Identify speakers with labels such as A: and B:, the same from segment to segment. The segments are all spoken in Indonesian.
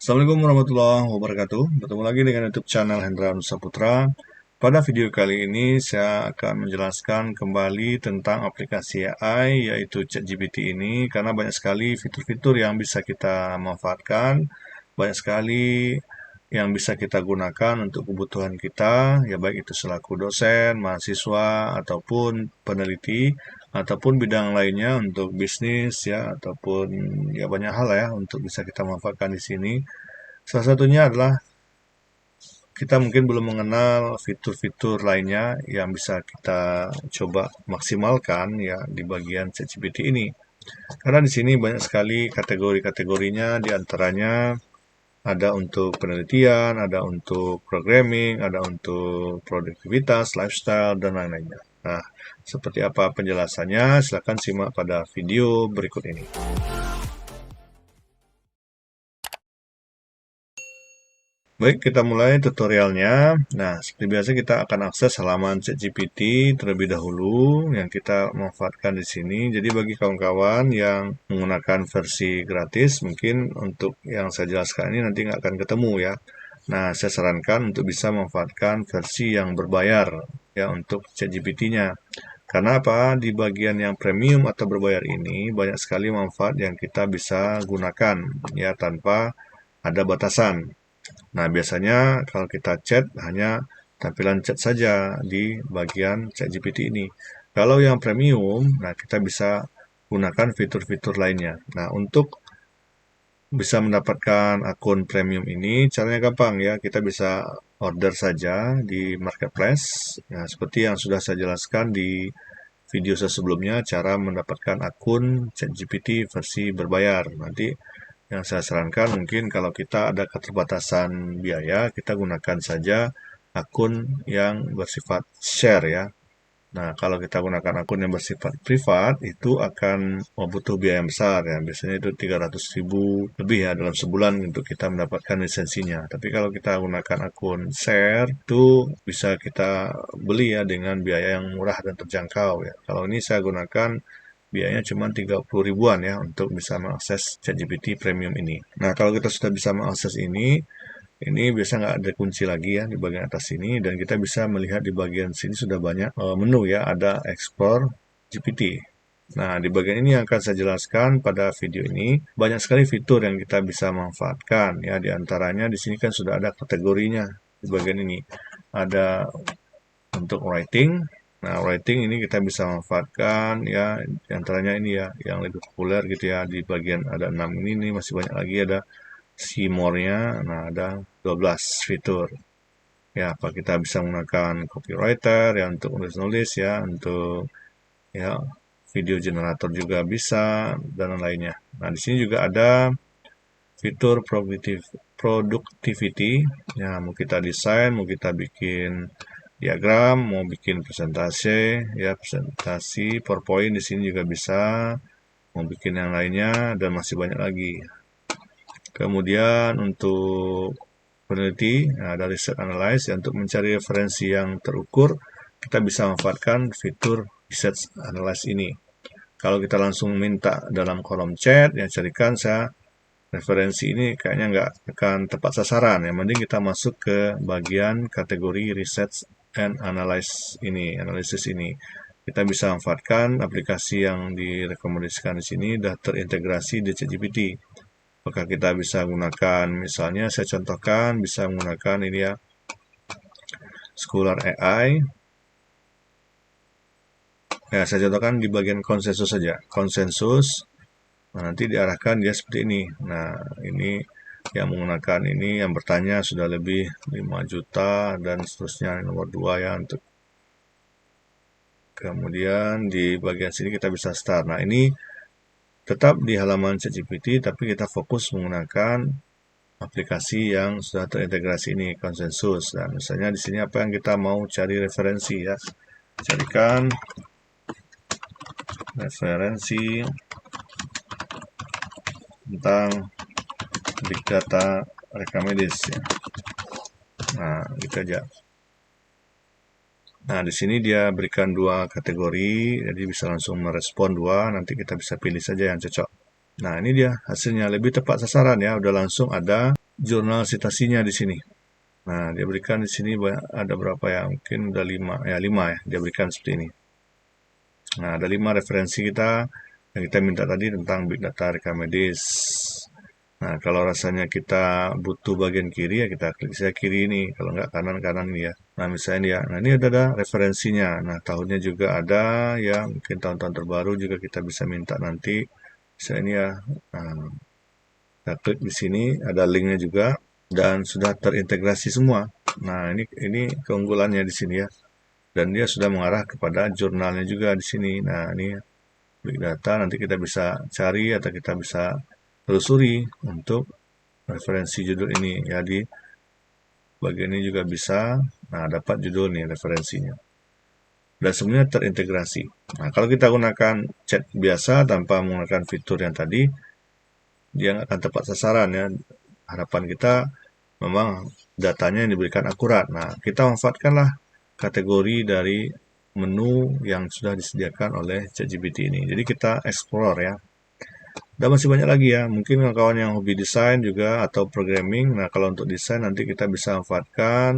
A: Assalamualaikum warahmatullahi wabarakatuh. Bertemu lagi dengan YouTube channel Hendra Nusaputra. Pada video kali ini saya akan menjelaskan kembali tentang aplikasi AI yaitu ChatGPT ini karena banyak sekali fitur-fitur yang bisa kita manfaatkan, banyak sekali yang bisa kita gunakan untuk kebutuhan kita, ya baik itu selaku dosen, mahasiswa, ataupun peneliti, ataupun bidang lainnya untuk bisnis ya, ataupun ya banyak hal ya untuk bisa kita manfaatkan di sini. Salah satunya adalah kita mungkin belum mengenal fitur-fitur lainnya yang bisa kita coba maksimalkan ya di bagian ChatGPT ini. Karena di sini banyak sekali kategori-kategorinya, di antaranya ada untuk penelitian, ada untuk programming, ada untuk produktivitas, lifestyle, dan lain-lainnya. Nah, seperti apa penjelasannya? Silahkan simak pada video berikut ini. Baik, kita mulai tutorialnya. Nah, seperti biasa kita akan akses halaman ChatGPT terlebih dahulu yang kita manfaatkan di sini. Jadi bagi kawan-kawan yang menggunakan versi gratis, mungkin untuk yang saya jelaskan ini nanti nggak akan ketemu ya. Nah, saya sarankan untuk bisa memanfaatkan versi yang berbayar ya untuk ChatGPT-nya. Karena apa? Di bagian yang premium atau berbayar ini banyak sekali manfaat yang kita bisa gunakan ya tanpa ada batasan. Nah, biasanya kalau kita chat hanya tampilan chat saja di bagian ChatGPT ini. Kalau yang premium, nah kita bisa gunakan fitur-fitur lainnya. Nah, untuk bisa mendapatkan akun premium ini caranya gampang ya. Kita bisa order saja di marketplace. Nah, seperti yang sudah saya jelaskan di video saya sebelumnya, cara mendapatkan akun ChatGPT versi berbayar. Nanti yang saya sarankan mungkin kalau kita ada keterbatasan biaya, kita gunakan saja akun yang bersifat share ya. Nah, kalau kita gunakan akun yang bersifat privat, itu akan membutuh biaya yang besar ya. Biasanya itu 300.000 lebih ya dalam sebulan untuk kita mendapatkan lisensinya. Tapi kalau kita gunakan akun share, itu bisa kita beli ya dengan biaya yang murah dan terjangkau ya. Kalau ini saya gunakan biayanya cuma 30 ribuan ya untuk bisa mengakses ChatGPT Premium ini. Nah, kalau kita sudah bisa mengakses ini biasa nggak ada kunci lagi ya di bagian atas sini dan kita bisa melihat di bagian sini sudah banyak menu ya, ada Explore GPT. Nah, di bagian ini yang akan saya jelaskan pada video ini, banyak sekali fitur yang kita bisa manfaatkan ya, di antaranya di sini kan sudah ada kategorinya di bagian ini. Ada untuk writing. Nah, writing ini kita bisa manfaatkan ya, di antaranya ini ya yang lebih populer gitu ya, di bagian ada 6 ini masih banyak lagi, ada see more-nya. Nah, ada 12 fitur. Ya, apa kita bisa menggunakan copywriter ya untuk nulis-nulis ya, untuk ya video generator juga bisa dan lainnya. Nah, di sini juga ada fitur productivity. Ya, mau kita desain, mau kita bikin diagram, mau bikin presentasi, ya presentasi PowerPoint di sini juga bisa, mau bikin yang lainnya dan masih banyak lagi. Kemudian untuk peneliti, ada research analyze ya, untuk mencari referensi yang terukur, kita bisa manfaatkan fitur research analyze ini. Kalau kita langsung minta dalam kolom chat, ya carikan saya referensi ini kayaknya nggak akan tepat sasaran. Yang penting kita masuk ke bagian kategori research and analyze ini, analisis ini. Kita bisa manfaatkan aplikasi yang direkomendasikan di sini sudah terintegrasi di ChatGPT. Apakah kita bisa gunakan, misalnya saya contohkan bisa menggunakan ini ya, Scholar AI. Ya, saya contohkan di bagian konsensus saja. Konsensus. Nah, nanti diarahkan dia seperti ini. Nah, ini yang menggunakan ini, yang bertanya sudah lebih 5 juta dan seterusnya, nomor 2 ya untuk. Kemudian di bagian sini kita bisa start. Nah, ini tetap di halaman ChatGPT tapi kita fokus menggunakan aplikasi yang sudah terintegrasi ini, konsensus. Nah, misalnya di sini apa yang kita mau cari referensi ya. Carikan referensi tentang big data rekam medis ya. Nah, gitu aja. Nah, di sini dia berikan 2 kategori, jadi bisa langsung merespon 2, nanti kita bisa pilih saja yang cocok. Nah, ini dia hasilnya lebih tepat sasaran ya, udah langsung ada jurnal citasinya di sini. Nah, dia berikan di sini ada berapa ya? Mungkin udah 5 ya. Dia berikan seperti ini. Nah, ada 5 referensi kita yang kita minta tadi tentang Big Data Rekam Medis. Nah, kalau rasanya kita butuh bagian kiri ya kita klik saja kiri ini, kalau nggak kanan-kanan ini ya. Nah, misalnya ya, nah ini ada referensinya. Nah, tahunnya juga ada ya, mungkin tahun-tahun terbaru juga kita bisa minta nanti. Misalnya ini ya, nah, kita klik di sini, ada linknya juga dan sudah terintegrasi semua. Nah, ini keunggulannya di sini ya. Dan dia sudah mengarah kepada jurnalnya juga di sini. Nah, ini Big Data nanti kita bisa cari atau kita bisa telusuri untuk referensi judul ini ya, di bagian ini juga bisa. Nah, dapat judul nih referensinya dan semuanya terintegrasi. Nah, kalau kita gunakan chat biasa tanpa menggunakan fitur yang tadi, dia nggak akan tepat sasaran ya. Harapan kita memang datanya yang diberikan akurat. Nah, kita manfaatkanlah kategori dari menu yang sudah disediakan oleh ChatGPT ini. Jadi kita explore ya. Dan masih banyak lagi ya, mungkin kawan-kawan yang hobi desain juga atau programming. Nah, kalau untuk desain nanti kita bisa manfaatkan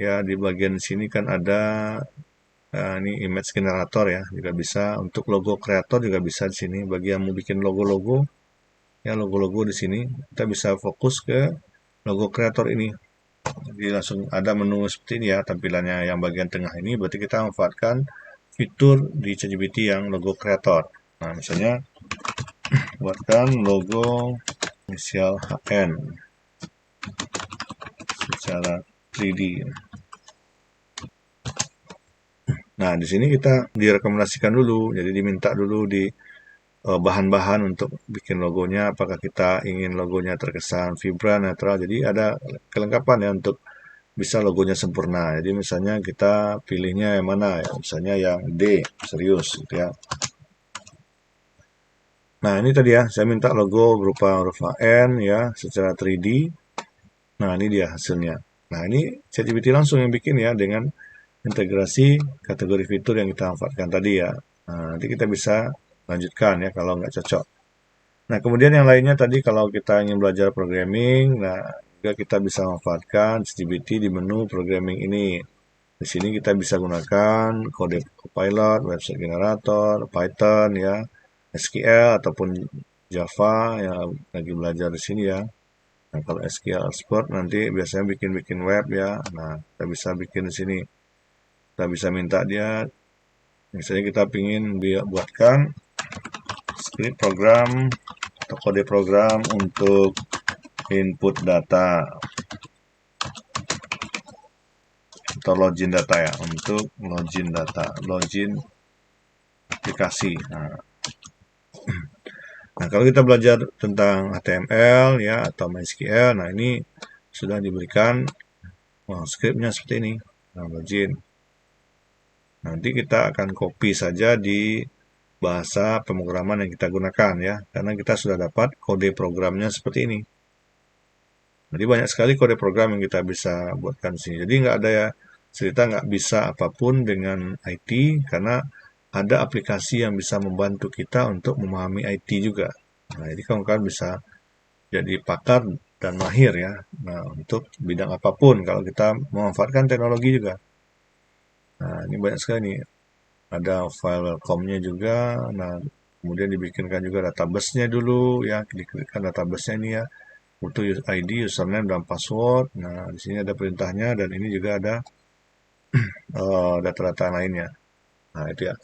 A: ya, di bagian sini kan ada ini image generator ya, juga bisa. Untuk logo kreator juga bisa di sini. Bagi yang mau bikin logo-logo ya, logo-logo di sini kita bisa fokus ke logo kreator ini. Jadi langsung ada menu seperti ini ya tampilannya, yang bagian tengah ini berarti kita manfaatkan fitur di ChatGPT yang logo kreator. Nah, misalnya buatkan logo inisial HN secara 3D. Nah, di sini kita direkomendasikan dulu, jadi diminta dulu di bahan-bahan untuk bikin logonya, apakah kita ingin logonya terkesan vibran, netral, jadi ada kelengkapan ya untuk bisa logonya sempurna. Jadi misalnya kita pilihnya yang mana ya, misalnya yang D, serius gitu ya. Nah, ini tadi ya, saya minta logo berupa huruf HN ya, secara 3D. Nah, ini dia hasilnya. Nah, ini ChatGPT langsung yang bikin ya, dengan integrasi kategori fitur yang kita manfaatkan tadi ya. Nah, nanti kita bisa lanjutkan ya kalau nggak cocok. Nah, kemudian yang lainnya tadi kalau kita ingin belajar programming, nah juga kita bisa manfaatkan ChatGPT di menu programming ini. Di sini kita bisa gunakan kode Copilot, website generator, Python ya, SQL ataupun Java yang lagi belajar di sini ya. Nah, kalau SQL expert nanti biasanya bikin-bikin web ya. Nah, kita bisa bikin di sini. Kita bisa minta dia, misalnya kita ingin dia buatkan script program atau kode program untuk input data atau login data ya, untuk login data, login aplikasi. Nah, kalau kita belajar tentang HTML ya atau MySQL, nah ini sudah diberikan skripnya seperti ini. Nah, login. Nanti kita akan copy saja di bahasa pemrograman yang kita gunakan ya, karena kita sudah dapat kode programnya seperti ini. Jadi banyak sekali kode program yang kita bisa buatkan di sini. Jadi nggak ada ya cerita nggak bisa apapun dengan IT, karena ada aplikasi yang bisa membantu kita untuk memahami IT juga. Nah, jadi kawan-kawan bisa jadi pakar dan mahir ya. Nah, untuk bidang apapun kalau kita memanfaatkan teknologi juga. Nah, ini banyak sekali nih. Ada file welcome-nya juga. Nah, kemudian dibikinkan juga database-nya dulu ya. Diklikkan database-nya ini ya. Butuh ID, username, dan password. Nah, di sini ada perintahnya dan ini juga ada data-data lainnya. Nah, itu ya.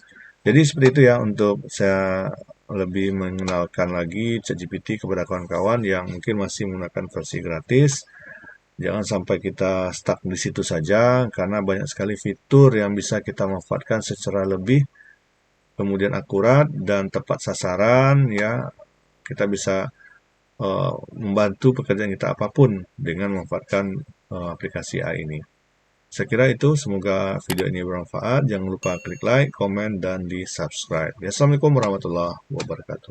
A: Jadi seperti itu ya untuk saya lebih mengenalkan lagi ChatGPT kepada kawan-kawan yang mungkin masih menggunakan versi gratis. Jangan sampai kita stuck di situ saja, karena banyak sekali fitur yang bisa kita manfaatkan secara lebih, kemudian akurat dan tepat sasaran ya. Kita bisa membantu pekerjaan kita apapun dengan memanfaatkan aplikasi AI ini. Saya kira itu, semoga video ini bermanfaat. Jangan lupa klik like, komen, dan di subscribe. Assalamualaikum warahmatullahi wabarakatuh.